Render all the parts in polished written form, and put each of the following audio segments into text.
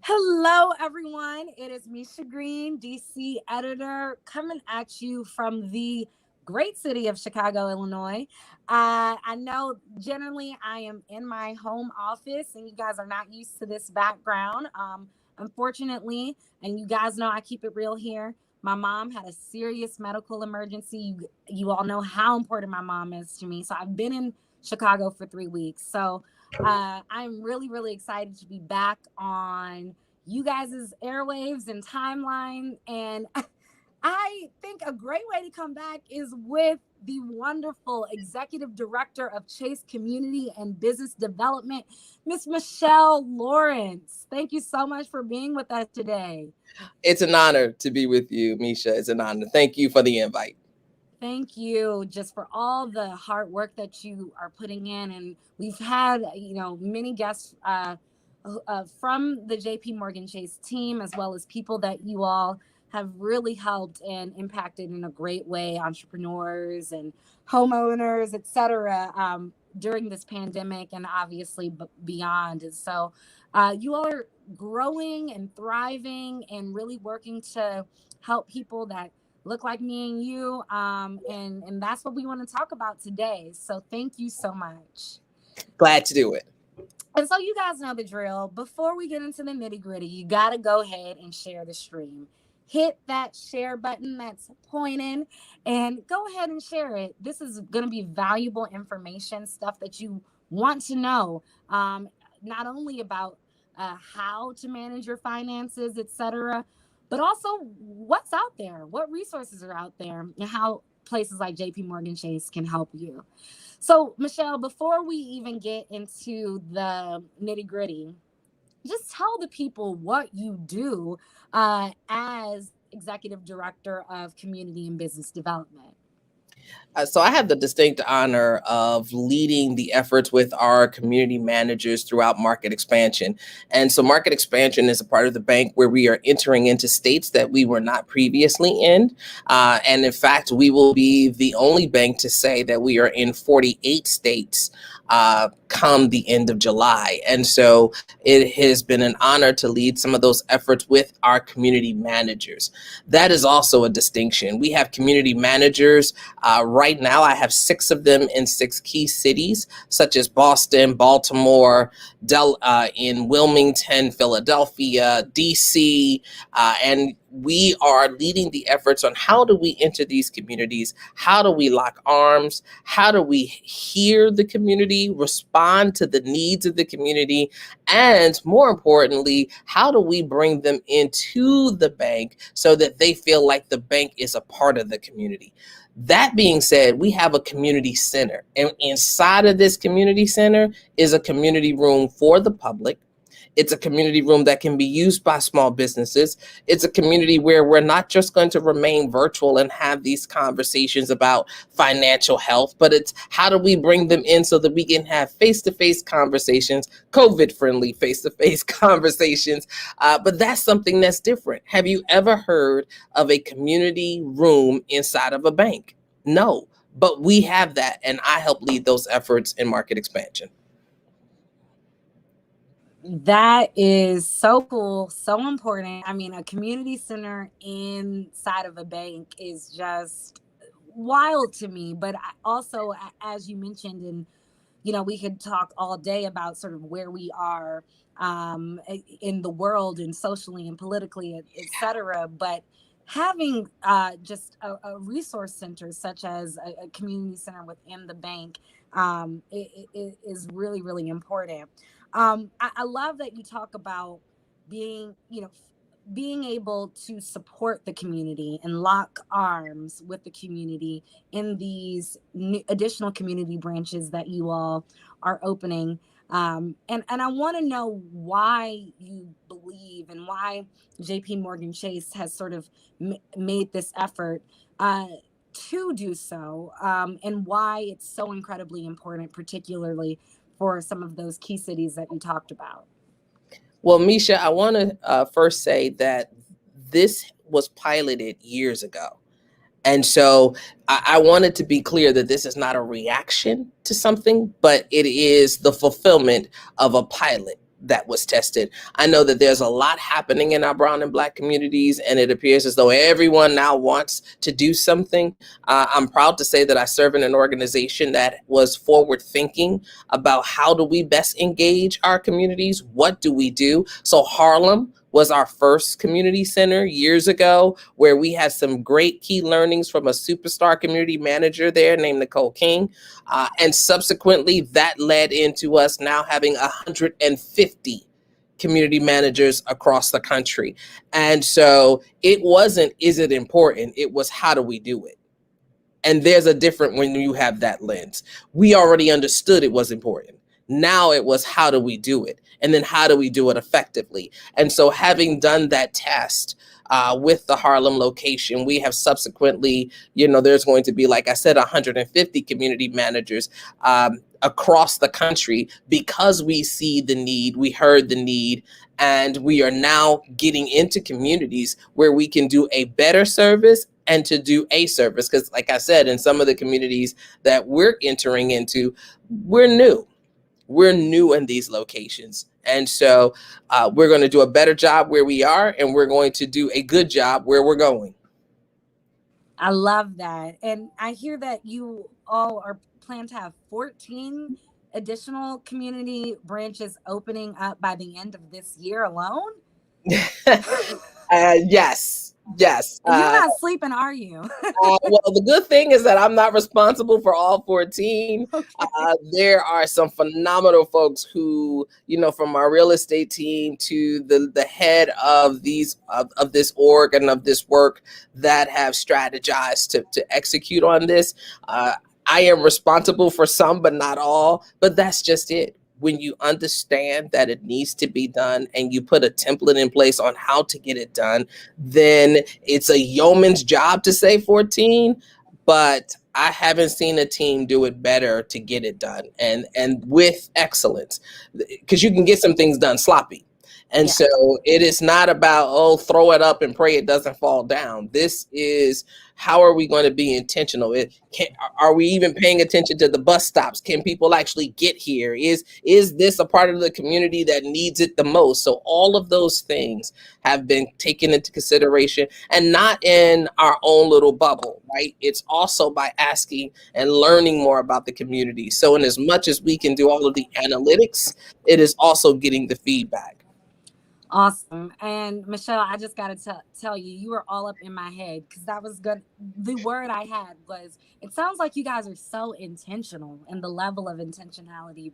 Hello, everyone. It is Misha Green, DC editor, coming at you from the great city of Chicago, Illinois. I know generally I am in my home office, and you guys are not used to this background. Unfortunately, and you guys know I keep it real here. My mom had a serious medical emergency. You all know how important my mom is to me. So I've been in Chicago for 3 weeks. So I'm really, really excited to be back on you guys' airwaves and timeline. And I think a great way to come back is with the wonderful executive director of Chase Community and Business Development, Miss Michele Lawrence. Thank you so much for being with us today. It's an honor to be with you, Misha. It's an honor. Thank you for the invite. Thank you just for all the hard work that you are putting in. And we've had, many guests from the JP Morgan Chase team, as well as people that you all have really helped and impacted in a great way, entrepreneurs and homeowners, et cetera, during this pandemic and obviously beyond. And so you all are growing and thriving and really working to help people that look like me and you. And that's what we want to talk about today. So thank you so much. Glad to do it. And so you guys know the drill. Before we get into the nitty gritty, you got to go ahead and share the stream. Hit that share button that's pointing and go ahead and share it. This is going to be valuable information, stuff that you want to know, not only about how to manage your finances, etc., but also what's out there, what resources are out there, and how places like JP Morgan Chase can help you. So, Michele, before we even get into the nitty gritty, just tell the people what you do as executive director of community and business development. So I have the distinct honor of leading the efforts with our community managers throughout market expansion. And so market expansion is a part of the bank where we are entering into states that we were not previously in. And in fact, we will be the only bank to say that we are in 48 states come the end of July. And so it has been an honor to lead some of those efforts with our community managers. That is also a distinction. We have community managers. Right now, I have 6 of them in 6 key cities, such as Boston, Baltimore, in Wilmington, Philadelphia, DC, and we are leading the efforts on how do we enter these communities? How do we lock arms? How do we hear the community, respond to the needs of the community? And more importantly, how do we bring them into the bank so that they feel like the bank is a part of the community? That being said, we have a community center, and inside of this community center is a community room for the public. It's a community room that can be used by small businesses. It's a community where we're not just going to remain virtual and have these conversations about financial health, but it's how do we bring them in so that we can have face-to-face conversations, COVID-friendly face-to-face conversations. But that's something that's different. Have you ever heard of a community room inside of a bank? No, but we have that, and I help lead those efforts in market expansion. That is so cool, so important. I mean, a community center inside of a bank is just wild to me. But also, as you mentioned, and we could talk all day about sort of where we are in the world and socially and politically, et cetera. But having just a resource center such as a community center within the bank is really, really important. I love that you talk about being able to support the community and lock arms with the community in these additional community branches that you all are opening. And I want to know why you believe and why JP Morgan Chase has sort of made this effort to do so, and why it's so incredibly important, particularly for some of those key cities that you talked about. Well, Misha, I want to first say that this was piloted years ago. And so I wanted to be clear that this is not a reaction to something, but it is the fulfillment of a pilot. that was tested. I know that there's a lot happening in our brown and black communities, and it appears as though everyone now wants to do something. I'm proud to say that I serve in an organization that was forward thinking about how do we best engage our communities? What do we do? So Harlem was our first community center years ago, where we had some great key learnings from a superstar community manager there named Nicole King. And subsequently, that led into us now having 150 community managers across the country. And so it wasn't, is it important? It was, how do we do it? And there's a different when you have that lens. We already understood it was important. Now it was, how do we do it? And then how do we do it effectively? And so having done that test with the Harlem location, we have subsequently, there's going to be, like I said, 150 community managers across the country, because we see the need, we heard the need, and we are now getting into communities where we can do a better service and to do a service. Because like I said, in some of the communities that we're entering into, we're new. We're new in these locations. And so we're going to do a better job where we are, and we're going to do a good job where we're going. I love that. And I hear that you all are plan to have 14 additional community branches opening up by the end of this year alone. Yes. Yes. You're not sleeping, are you? Well, the good thing is that I'm not responsible for all 14. Okay. There are some phenomenal folks who, from our real estate team to the head of of this org and of this work, that have strategized to execute on this. I am responsible for some, but not all. But that's just it. When you understand that it needs to be done and you put a template in place on how to get it done, then it's a yeoman's job to say 14, but I haven't seen a team do it better to get it done and with excellence, because you can get some things done sloppy. And so it is not about, throw it up and pray it doesn't fall down. This is, how are we going to be intentional? Are we even paying attention to the bus stops? Can people actually get here? Is this a part of the community that needs it the most? So all of those things have been taken into consideration, and not in our own little bubble, right? It's also by asking and learning more about the community. So in as much as we can do all of the analytics, it is also getting the feedback. Awesome. And Michele, I just got to tell you, you were all up in my head, because that was good. The word I had was, it sounds like you guys are so intentional, and the level of intentionality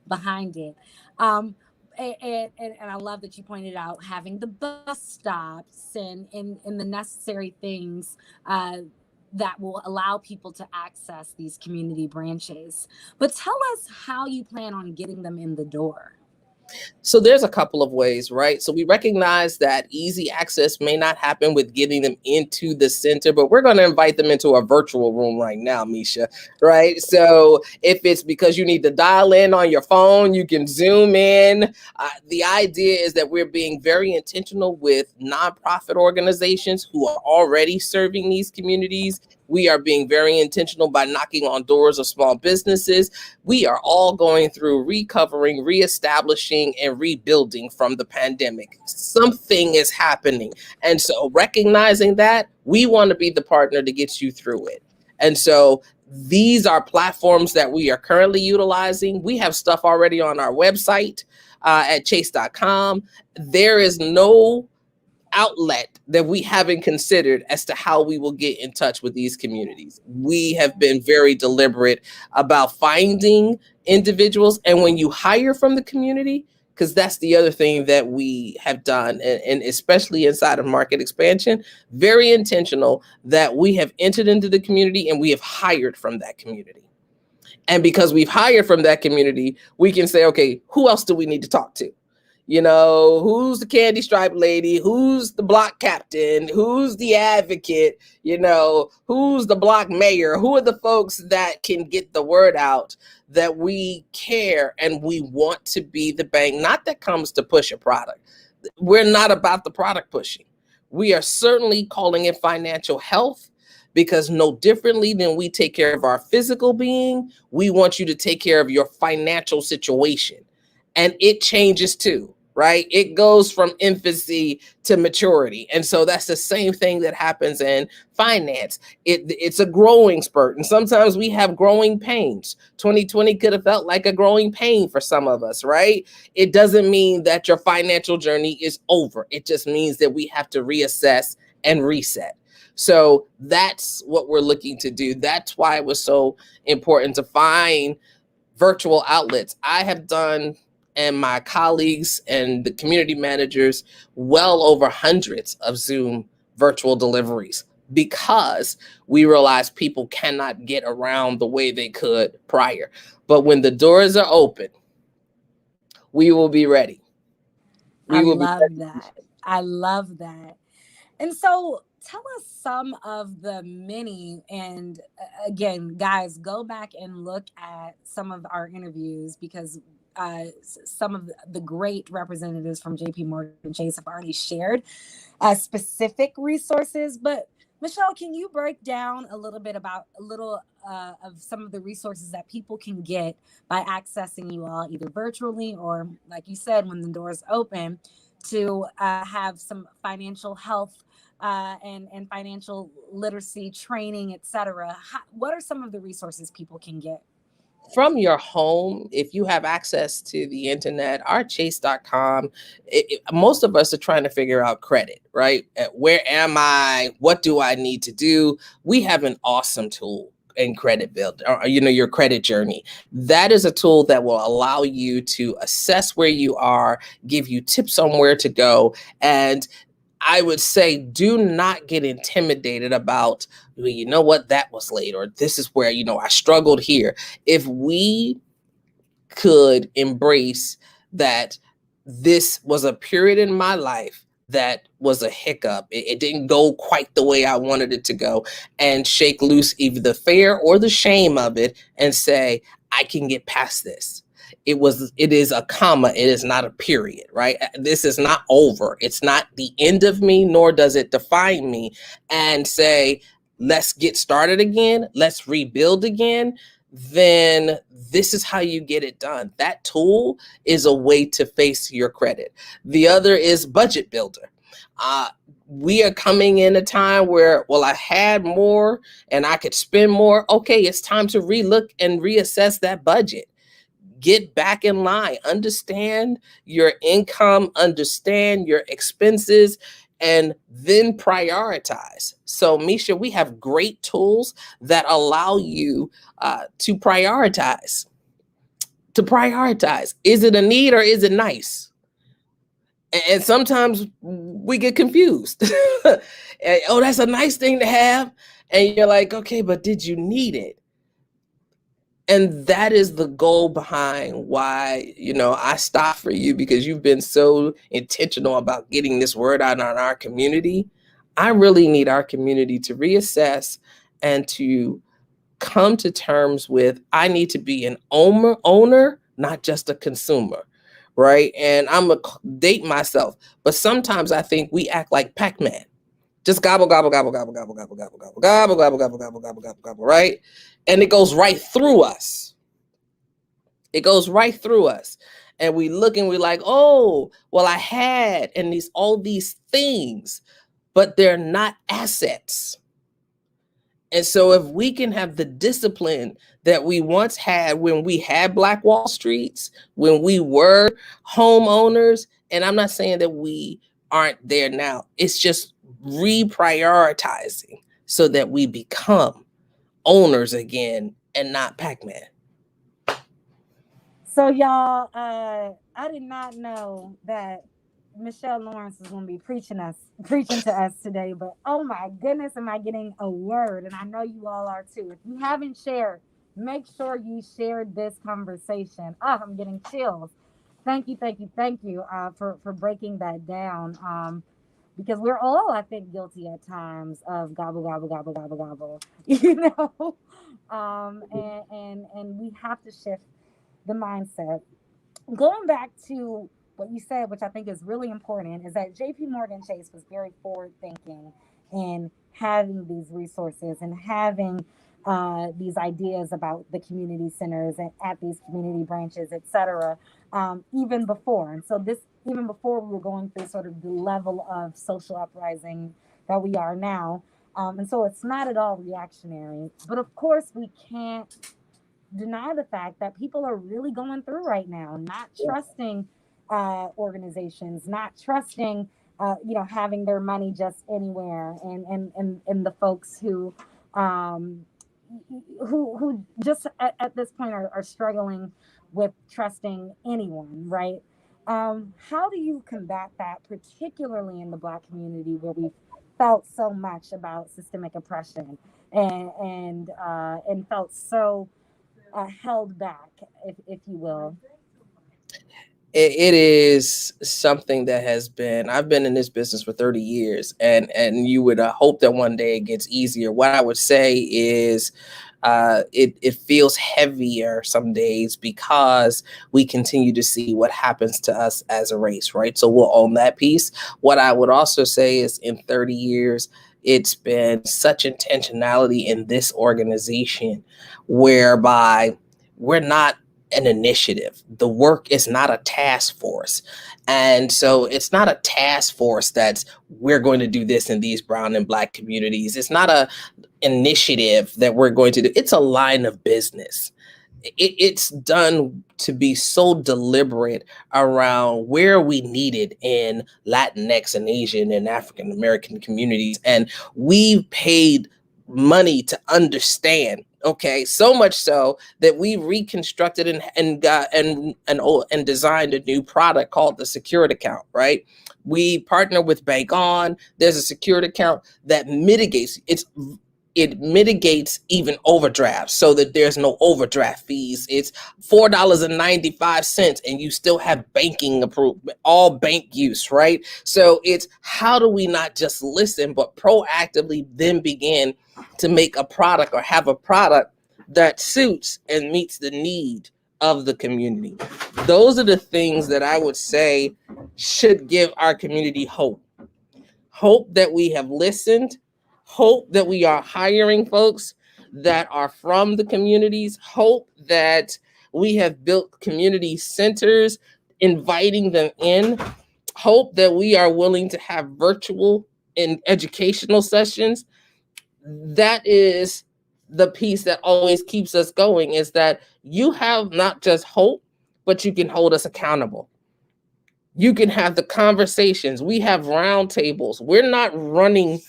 behind it. And I love that you pointed out having the bus stops and the necessary things that will allow people to access these community branches. But tell us how you plan on getting them in the door. So there's a couple of ways, right? So we recognize that easy access may not happen with getting them into the center, but we're going to invite them into a virtual room right now, Misha, right? So if it's because you need to dial in on your phone, you can zoom in. The idea is that we're being very intentional with nonprofit organizations who are already serving these communities. We are being very intentional by knocking on doors of small businesses. We are all going through recovering, reestablishing, and rebuilding from the pandemic. Something is happening. And so recognizing that, we want to be the partner to get you through it. And so these are platforms that we are currently utilizing. We have stuff already on our website at chase.com. There is no outlet that we haven't considered as to how we will get in touch with these communities. We have been very deliberate about finding individuals. And when you hire from the community, because that's the other thing that we have done, and especially inside of market expansion, very intentional that we have entered into the community and we have hired from that community. And because we've hired from that community, we can say, okay, who else do we need to talk to? Who's the candy stripe lady? Who's the block captain? Who's the advocate? Who's the block mayor? Who are the folks that can get the word out that we care and we want to be the bank? Not that comes to push a product. We're not about the product pushing. We are certainly calling it financial health, because no differently than we take care of our physical being, we want you to take care of your financial situation. and it changes too, right? It goes from infancy to maturity. And so that's the same thing that happens in finance. It's a growing spurt. And sometimes we have growing pains. 2020 could have felt like a growing pain for some of us, right? It doesn't mean that your financial journey is over. It just means that we have to reassess and reset. So that's what we're looking to do. That's why it was so important to find virtual outlets. I have done, and my colleagues and the community managers, well over hundreds of Zoom virtual deliveries because we realize people cannot get around the way they could prior. But when the doors are open, we will be ready. I We will be love that. I love that. And so tell us some of the many, and again, guys, go back and look at some of our interviews because some of the great representatives from JP Morgan Chase have already shared specific resources. But Michele, can you break down a little bit about a little of some of the resources that people can get by accessing you all either virtually or, like you said, when the doors open, to have some financial health and financial literacy training, etc. What are some of the resources people can get? from your home. If you have access to the internet, our chase.com, most of us are trying to figure out credit, right? Where am I? What do I need to do? We have an awesome tool in credit build, or your credit journey. That is a tool that will allow you to assess where you are, give you tips on where to go. And I would say do not get intimidated about, well, you know what, that was late, or this is where, I struggled here. If we could embrace that this was a period in my life that was a hiccup. It didn't go quite the way I wanted it to go, and shake loose either the fear or the shame of it and say, I can get past this. It is a comma, it is not a period, right? This is not over. It's not the end of me, nor does it define me. And say, let's get started again, let's rebuild again. Then this is how you get it done. That tool is a way to face your credit. The other is budget builder. Uh, we are coming in a time where, well, I had more and I could spend more. Okay, it's time to relook and reassess that budget. Get back in line, understand your income, understand your expenses, and then prioritize. So, Misha, we have great tools that allow you to prioritize. To prioritize. Is it a need or is it nice? And sometimes we get confused. Oh, that's a nice thing to have. And you're like, okay, but did you need it? And that is the goal behind why, I stopped for you, because you've been so intentional about getting this word out on our community. I really need our community to reassess and to come to terms with, I need to be an owner, not just a consumer, right? And I'm going to date myself, but sometimes I think we act like Pac-Man. Just gobble, gobble, gobble, gobble, gobble, gobble, gobble, gobble, gobble, gobble, gobble, gobble, gobble, gobble, gobble, right? And it goes right through us. It goes right through us. And we look and we're like, oh, well, I had, and all these things, but they're not assets. And so if we can have the discipline that we once had when we had Black Wall Streets, when we were homeowners, and I'm not saying that we aren't there now, it's just reprioritizing so that we become owners again and not Pac-Man. So, y'all, I did not know that Michele Lawrence is going to be preaching to us today. But oh my goodness, am I getting a word? And I know you all are too. If you haven't shared, make sure you shared this conversation. Oh, I'm getting chills. Thank you, thank you, thank you for breaking that down. Because we're all, I think, guilty at times of gobble, gobble, gobble, gobble, gobble. You know, and we have to shift the mindset. Going back to what you said, which I think is really important, is that JP Morgan Chase was very forward thinking in having these resources and having these ideas about the community centers and at these community branches, etc. Even before. And so this, even before we were going through sort of the level of social uprising that we are now. And so it's not at all reactionary. But of course, we can't deny the fact that people are really going through right now, not trusting organizations, not trusting, having their money just anywhere, and the folks um, who just at this point are struggling with trusting anyone, right? How do you combat that, particularly in the Black community where we've felt so much about systemic oppression and felt so held back, if you will? It is something that has been, I've been in this business for 30 years, and you would hope that one day it gets easier. What I would say is it feels heavier some days because we continue to see what happens to us as a race, right? So we'll own that piece. What I would also say is in 30 years, it's been such intentionality in this organization whereby we're not an initiative. The work is not a task force. And so it's not a task force that's we're going to do this in these brown and Black communities. It's not a initiative that we're going to do. It's a line of business. It's done to be so deliberate around where we need it in Latinx and Asian and African American communities. And we've paid money to understand. Okay, so much so that we reconstructed and got and designed a new product called the Secured Account. Right, we partner with Bank On. There's a Secured Account that mitigates even overdrafts so that there's no overdraft fees. It's $4.95 and you still have banking approved, all bank use, right? So it's how do we not just listen, but proactively then begin to make a product or have a product that suits and meets the need of the community. Those are the things that I would say should give our community hope. Hope that we have listened, hope that we are hiring folks that are from the communities, hope that we have built community centers, inviting them in, hope that we are willing to have virtual and educational sessions. That is the piece that always keeps us going, is that you have not just hope, but you can hold us accountable. You can have the conversations. We have roundtables. We're not running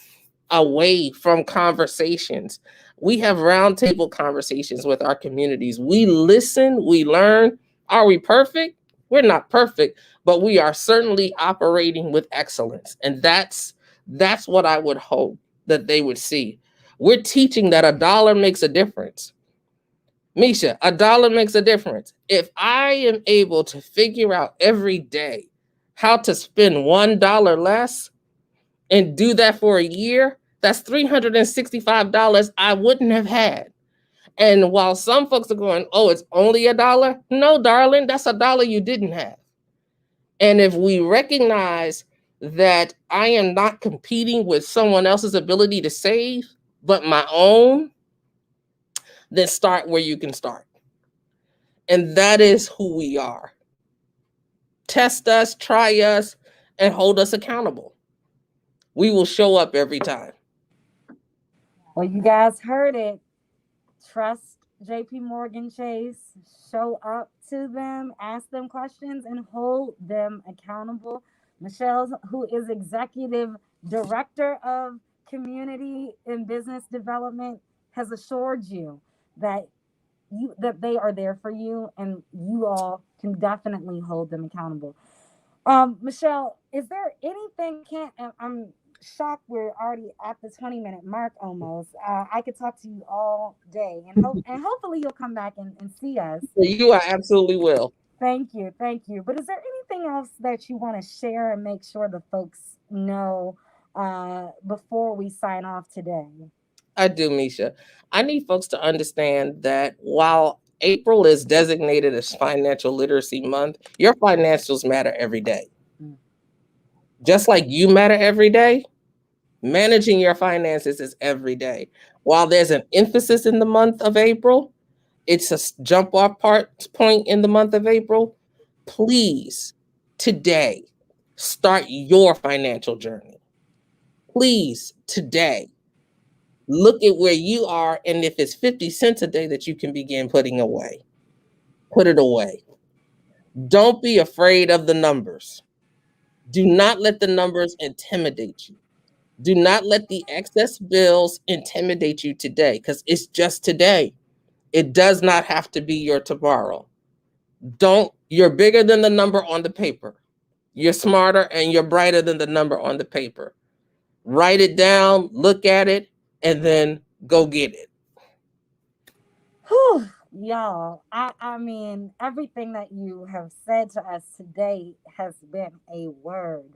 away from conversations. We have roundtable conversations with our communities. We listen, we learn. Are we perfect? We're not perfect, but we are certainly operating with excellence. And that's what I would hope that they would see. We're teaching that a dollar makes a difference. Misha, a dollar makes a difference. If I am able to figure out every day how to spend $1 less and do that for a year, that's $365 I wouldn't have had. And while some folks are going, oh, it's only a dollar. No, darling, that's a dollar you didn't have. And if we recognize that I am not competing with someone else's ability to save, but my own, then start where you can start. And that is who we are. Test us, try us, and hold us accountable. We will show up every time. Well, you guys heard it. Trust JP Morgan Chase, show up to them, ask them questions, and hold them accountable. Michelle, who is executive director of community and business development, has assured you that that they are there for you, and you all can definitely hold them accountable. Michelle, is there anything I can't? I'm shocked we're already at the 20-minute mark almost. I could talk to you all day, and hopefully you'll come back and see us. You are absolutely will. Thank you, thank you. But is there anything else that you want to share and make sure the folks know before we sign off today? I do, Misha. I need folks to understand that while April is designated as Financial Literacy Month, your financials matter every day. Mm. Just like you matter every day, managing your finances is every day. While there's an emphasis in the month of April, it's a jump off part point in the month of April. Please, today, start your financial journey. Please, today, look at where you are. And if it's 50 cents a day that you can begin putting away, put it away. Don't be afraid of the numbers. Do not let the numbers intimidate you. Do not let the excess bills intimidate you today because it's just today. It does not have to be your tomorrow. You're bigger than the number on the paper. You're smarter and you're brighter than the number on the paper. Write it down, look at it, and then go get it. Whew, y'all, I mean, everything that you have said to us today has been a word.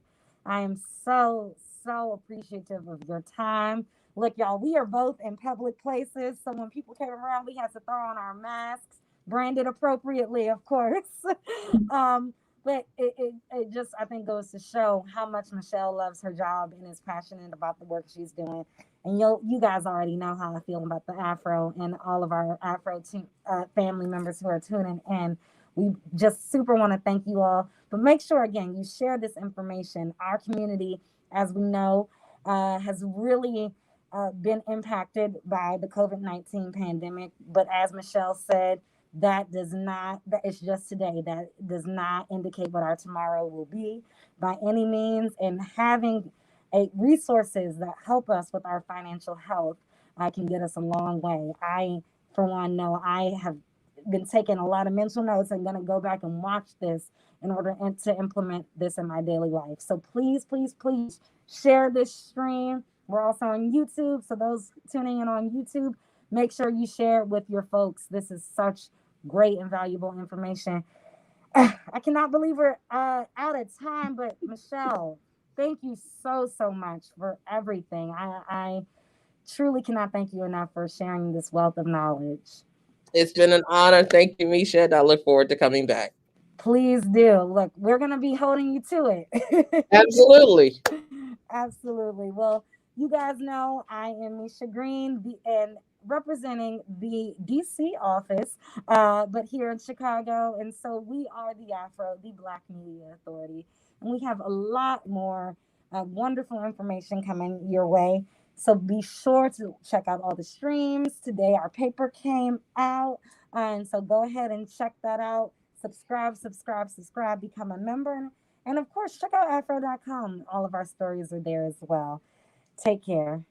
I am so, so appreciative of your time. Look, y'all, we are both in public places. So when people came around, we had to throw on our masks, branded appropriately, of course. um, but it just, I think, goes to show how much Michele loves her job and is passionate about the work she's doing. And you guys already know how I feel about the Afro and all of our family members who are tuning in. We just super want to thank you all. But make sure, again, you share this information. Our community, as we know, has really been impacted by the COVID-19 pandemic. But as Michele said, that it's just today. That does not indicate what our tomorrow will be by any means. And having resources that help us with our financial health can get us a long way. I, for one, know I have been taking a lot of mental notes. I'm going to go back and watch this in order to implement this in my daily life. So please, please, please share this stream. We're also on YouTube. So those tuning in on YouTube, make sure you share it with your folks. This is such great and valuable information. I cannot believe we're out of time, but Michele, thank you so, so much for everything. I truly cannot thank you enough for sharing this wealth of knowledge. It's been an honor. Thank you, Misha. I look forward to coming back. Please do. Look, we're going to be holding you to it. Absolutely. Absolutely. Well, you guys know I am Misha Green and representing the DC office, but here in Chicago. And so we are the Afro, the Black Media Authority. And we have a lot more wonderful information coming your way. So be sure to check out all the streams. Today, our paper came out. And so go ahead and check that out. Subscribe, subscribe, subscribe, become a member. And of course, check out afro.com. All of our stories are there as well. Take care.